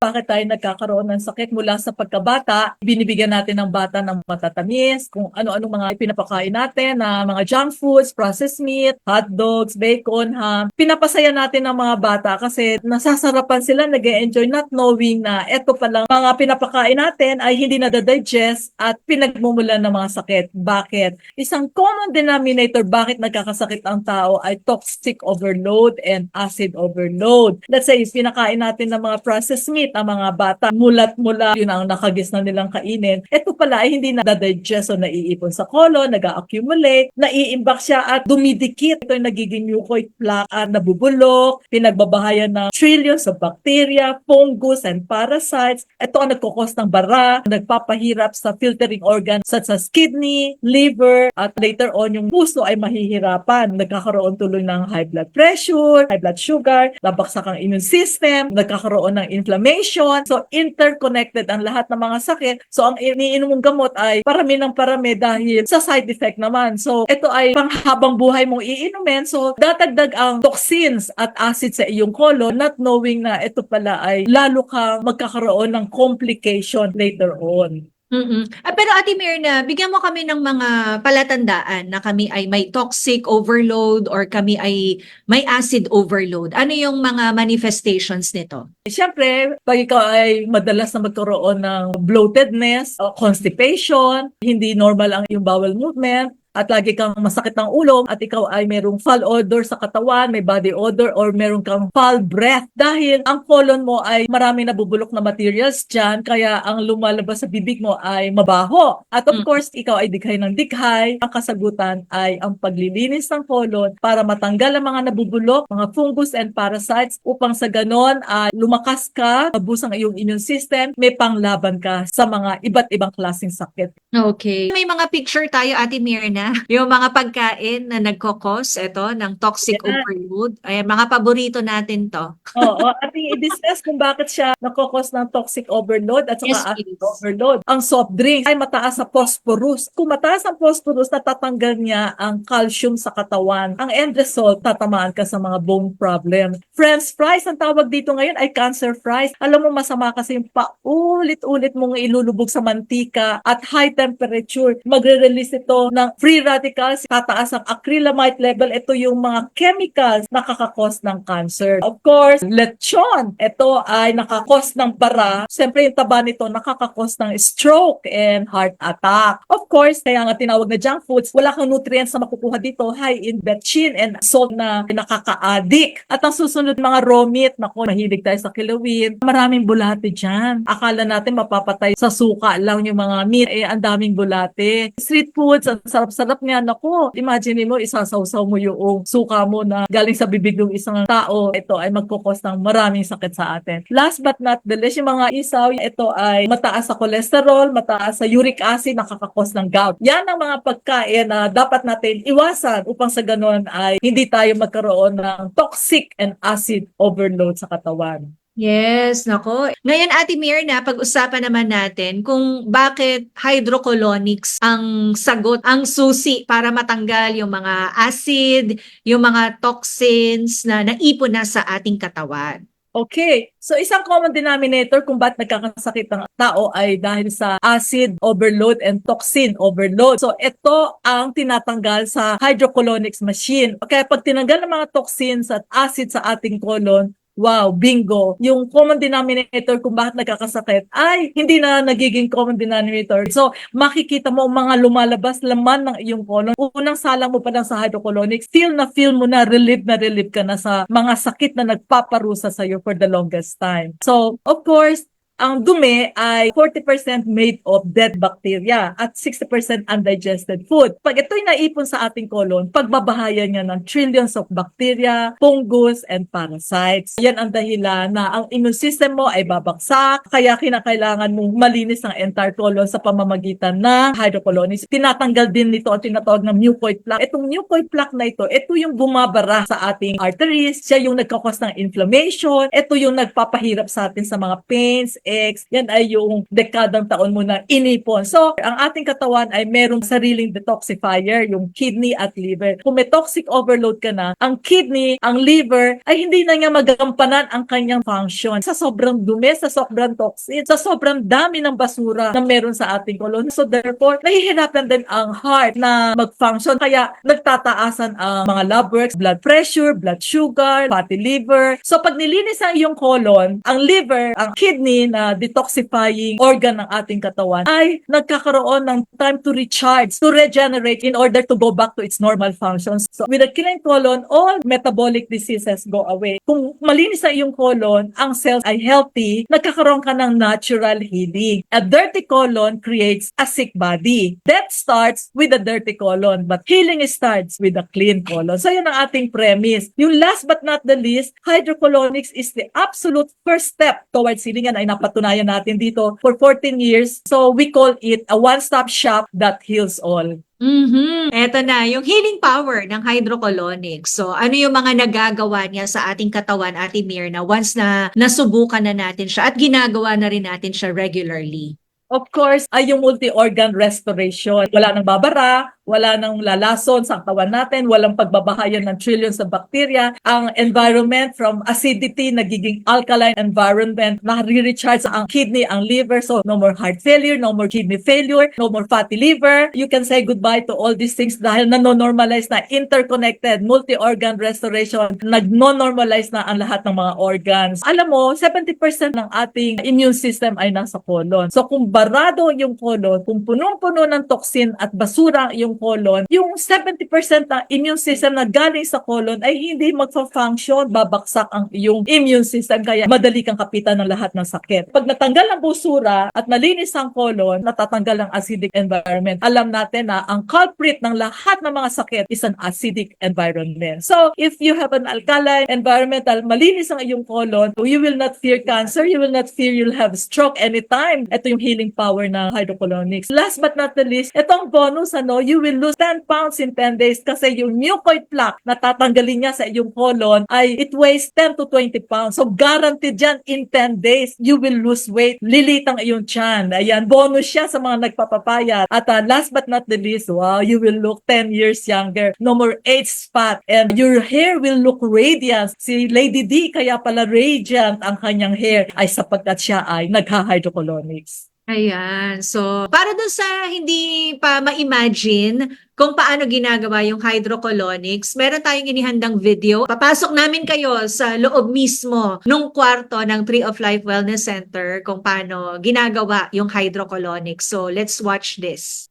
bakit tayo nagkakaroon ng sakit mula sa pagkabata. Binibigyan natin ng bata ng matatamis, kung ano-ano mga pinapakain natin na mga junk foods, processed meat, hot dogs, bacon, ham. Pinapasaya natin ng mga bata kasi nasasarapan sila, nag-enjoy not knowing na eto palang mga pinapakain natin ay hindi nadadigest at pinagmumulan ng mga sakit. Bakit? Isang common denominator bakit nagkakasakit ang tao ay toxic overload and acid overload. Let's say, pinakain natin ng mga processed meat, ang mga bata, mulat-mula, yun ang nakagis na nilang kainin. Ito pala ay hindi na-digest o naiipon sa colon, nag-accumulate, naiimbak siya at dumidikit. Ito yung nagiging mucoid plaque at nabubulok, pinagbabahayan ng trillions of bacteria, fungus, and parasites. Ito ang nagkukos ng bara, nagpapahirap sa filtering organs such as kidney, liver, at later on yung puso ay mahihirapan. Nagkakaroon tuloy ng high blood pressure, high blood sugar, babaksak ang immune system, nagkakaroon ng inflammation. So, interconnected ang lahat ng mga sakit. So, ang iniinom mong gamot ay parami ng parami dahil sa side effect naman. So, ito ay panghabang buhay mong iinumin. So, dadagdag ang toxins at acid sa iyong colon, not knowing na ito pala ay lalo kang magkakaroon ng complication later on. Pero Ate Mirna, bigyan mo kami ng mga palatandaan na kami ay may toxic overload or kami ay may acid overload. Ano yung mga manifestations nito? Siyempre, pag ikaw ay madalas na magkaroon ng bloatedness, constipation, hindi normal ang iyong bowel movement, at lagi kang masakit ng ulo, at ikaw ay merong foul odor sa katawan, may body odor, or meron kang foul breath. Dahil ang colon mo ay maraming nabubulok na materials dyan, kaya ang lumalabas sa bibig mo ay mabaho. At of course, ikaw ay dighay ng dighay. Ang kasagutan ay ang paglilinis ng colon para matanggal ang mga nabubulok, mga fungus and parasites, upang sa ganon ay lumakas ka, abus ang iyong immune system, may panglaban ka sa mga iba't ibang klaseng sakit. Okay. May mga picture tayo, Ate Mirna. Yung mga pagkain na nagkokos, ito, ng toxic overload. Ay, mga paborito natin to. Oo, at i-discuss kung bakit siya nakokos ng toxic overload at Yes, saka acid please. overload. Ang soft drinks ay mataas sa phosphorus. Kung mataas ang phosphorus, natatanggal niya ang calcium sa katawan. Ang end result, tatamaan ka sa mga bone problem. French fries, ang tawag dito ngayon ay cancer fries. Alam mo, masama kasi yung paulit-ulit mong ilulubog sa mantika at high temperature. Magre-release ito ng free radicals, tataas ang acrylamide level. Ito yung mga chemicals na nakakakos ng cancer. Of course, lechon. Ito ay nakakos ng bara. Siyempre, yung taba nito nakakakos ng stroke and heart attack. Of course, kaya nga tinawag na junk foods, wala kang nutrients na makukuha dito, high in betchin and salt na nakaka-addict. At ang susunod, mga raw meat, naku, mahilig tayo sa kilawin. Maraming bulate dyan. Akala natin mapapatay sa suka lang yung mga meat. Ang daming bulate. Street foods, ang sarap-sarap niya. Naku, imagine mo, isasawsaw mo yung suka mo na galing sa bibig ng isang tao. Ito ay magkukos ng maraming sakit sa atin. Last but not the least, yung mga isaw, ito ay mataas sa cholesterol, mataas sa uric acid, nakakakos ng gout. Yan ang mga pagkain na dapat natin iwasan upang sa ganun ay hindi tayo magkaroon ng toxic and acid overload sa katawan. Yes, nako. Ngayon, Ate Mirna, pag-usapan naman natin kung bakit hydrocolonics ang sagot, ang susi para matanggal yung mga acid, yung mga toxins na naipon na sa ating katawan. Okay, so isang common denominator kung bakit nagkakasakit ang tao ay dahil sa acid overload and toxin overload. So ito ang tinatanggal sa hydrocolonics machine. Kaya pag tinanggal ng mga toxins at acid sa ating colon, wow, bingo. Yung common denominator kung bakit nagkakasakit ay hindi na nagiging common denominator. So, makikita mo mga lumalabas laman ng iyong colon. Unang salang mo pa lang sa hydrocolonics, feel mo na relieve ka na sa mga sakit na nagpaparusa sa'yo for the longest time. So, of course, ang dumi ay 40% made of dead bacteria at 60% undigested food. Pag ito'y naipon sa ating colon, pagbabahayan niya ng trillions of bacteria, fungus, and parasites. Yan ang dahilan na ang immune system mo ay babagsak, kaya kinakailangan mong malinis ang entire colon sa pamamagitan ng hydrocolonics. Tinatanggal din nito ang tinatawag na mucoid plaque. Itong mucoid plaque na ito yung bumabara sa ating arteries, siya yung nagkakos ng inflammation, ito yung nagpapahirap sa atin sa mga pains, eggs. Yan ay yung dekadang taon mo na inipon. So, ang ating katawan ay merong sariling detoxifier, yung kidney at liver. Kung may toxic overload ka na, ang kidney, ang liver, ay hindi na niya magampanan ang kanyang function. Sa sobrang dumi, sa sobrang toxin, sa sobrang dami ng basura na meron sa ating kolon. So, therefore, nahihirapan din ang heart na mag-function. Kaya, nagtataasan ang mga lab works, blood pressure, blood sugar, fatty liver. So, pag nilinis ang iyong colon, ang liver, ang kidney na detoxifying organ ng ating katawan ay nagkakaroon ng time to recharge, to regenerate in order to go back to its normal functions. So, with a clean colon, all metabolic diseases go away. Kung malinis ang iyong colon, ang cells ay healthy, nagkakaroon ka ng natural healing. A dirty colon creates a sick body. Death starts with a dirty colon, but healing starts with a clean colon. So, yun ang ating premise. Yung last but not the least, hydrocolonics is the absolute first step towards healing. Yan ay napatunayan natin dito for 14 years. So, we call it a one-stop shop that heals all. Eto na, yung healing power ng hydrocolonics. So, ano yung mga nagagawa niya sa ating katawan, Ate Mirna, once na nasubukan na natin siya at ginagawa na rin natin siya regularly? Of course, ay yung multi-organ restoration. Wala nang babara, wala nang lalason sa katawan natin, walang pagbabahayan ng trillions of bacteria. Ang environment from acidity, nagiging alkaline environment, nare-recharge ang kidney, ang liver. So, no more heart failure, no more kidney failure, no more fatty liver. You can say goodbye to all these things dahil nano-normalize na interconnected multi-organ restoration. Nag-non-normalize na ang lahat ng mga organs. Alam mo, 70% ng ating immune system ay nasa colon. So, kung barado yung colon, kung punong-puno ng toxin at basura yung colon, yung 70% ng immune system na galing sa colon ay hindi magfa-function, babaksak ang iyong immune system, kaya madali kang kapitan ng lahat ng sakit. Pag natanggal ang basura at nalinis ang colon, natatanggal ang acidic environment. Alam natin na ang culprit ng lahat ng mga sakit is an acidic environment. So, if you have an alkaline environment, malinis ang iyong colon, you will not fear cancer, you will not fear you'll have stroke anytime. Ito yung healing power ng hydrocolonics. Last but not the least, itong bonus, you will lose 10 pounds in 10 days kasi yung mucoid plaque na tatanggalin niya sa iyong colon ay it weighs 10 to 20 pounds. So, guaranteed yan in 10 days, you will lose weight. Lilit ang iyong tiyan. Ayan, bonus siya sa mga nagpapapayat. At last but not the least, wow, you will look 10 years younger. No more age spot. And your hair will look radiant. Si Lady D, kaya pala radiant ang kanyang hair ay sapagkat siya ay nagha-hydrocolonics. Ayan. So, para dun sa hindi pa ma-imagine kung paano ginagawa yung hydrocolonics, meron tayong inihandang video. Papasok namin kayo sa loob mismo nung kwarto ng Tree of Life Wellness Center kung paano ginagawa yung hydrocolonics. So, let's watch this.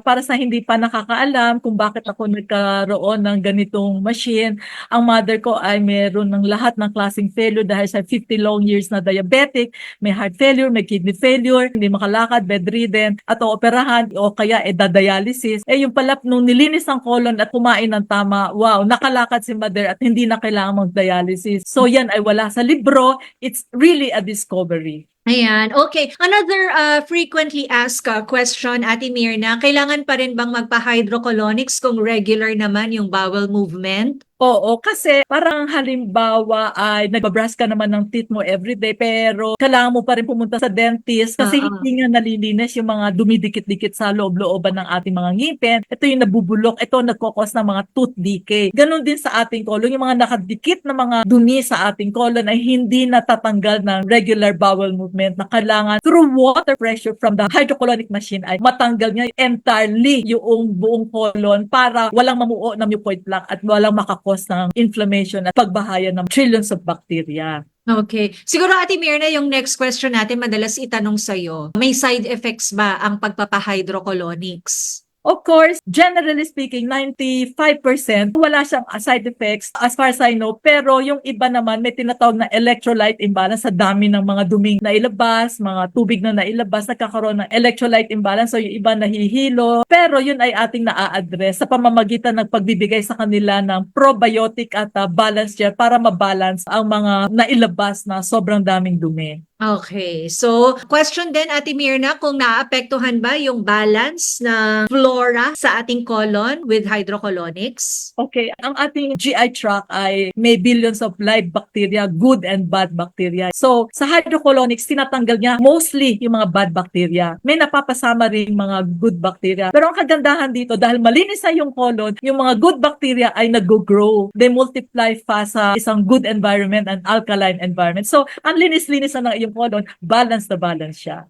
Para sa hindi pa nakakaalam kung bakit ako nagkaroon ng ganitong machine, ang mother ko ay meron ng lahat ng klaseng failure dahil sa 50 long years na diabetic, may heart failure, may kidney failure, hindi makalakad, bedridden, at operahan o kaya dadialysis. Yung pala nung nilinis ang colon at kumain ng tama, wow, nakalakad si mother at hindi na kailangan mag-dialysis. So yan ay wala sa libro. It's really a discovery. Ayan, okay. Another frequently asked question, Ate Mirna, kailangan pa rin bang magpa-hydrocolonics kung regular naman yung bowel movement? Oo, kasi parang halimbawa ay nagbabrush ka naman ng teeth mo everyday pero kailangan mo pa rin pumunta sa dentist kasi hindi nga nalilinis yung mga dumidikit-dikit sa loob-looban ng ating mga ngipin. Ito yung nabubulok, ito nagkokos ng mga tooth decay. Ganon din sa ating colon, yung mga nakadikit na mga dumi sa ating colon ay hindi natatanggal ng regular bowel movement na kailangan through water pressure from the hydrocolonic machine ay matanggal niya entirely yung buong colon para walang mamuo na mucoid plaque at walang makakos ng inflammation at pagbahayan ng trillions of bacteria. Okay. Siguro Ate Mirna, yung next question natin madalas itanong sa'yo, may side effects ba ang pagpapa-hydrocolonics? Of course, generally speaking, 95% wala siyang side effects as far as I know. Pero yung iba naman may tinatawag na electrolyte imbalance sa dami ng mga duming nailabas, mga tubig na nailabas, nagkakaroon ng electrolyte imbalance. So yung iba nahihilo. Pero yun ay ating naa-address sa pamamagitan ng pagbibigay sa kanila ng probiotic at balance gel para mabalance ang mga nailabas na sobrang daming dumi. Okay. So, question din, Ate Mirna, kung naapektuhan ba yung balance ng flora sa ating colon with hydrocolonics? Okay, ang ating GI tract ay may billions of live bacteria, good and bad bacteria. So, sa hydrocolonics, tinatanggal niya mostly yung mga bad bacteria. May napapasama rin mga good bacteria. Pero ang kagandahan dito, dahil malinis na yung colon, yung mga good bacteria ay nag-grow. They multiply fast sa isang good environment and alkaline environment. So, ang linis-linis na ng iyong colon, balance na balance siya.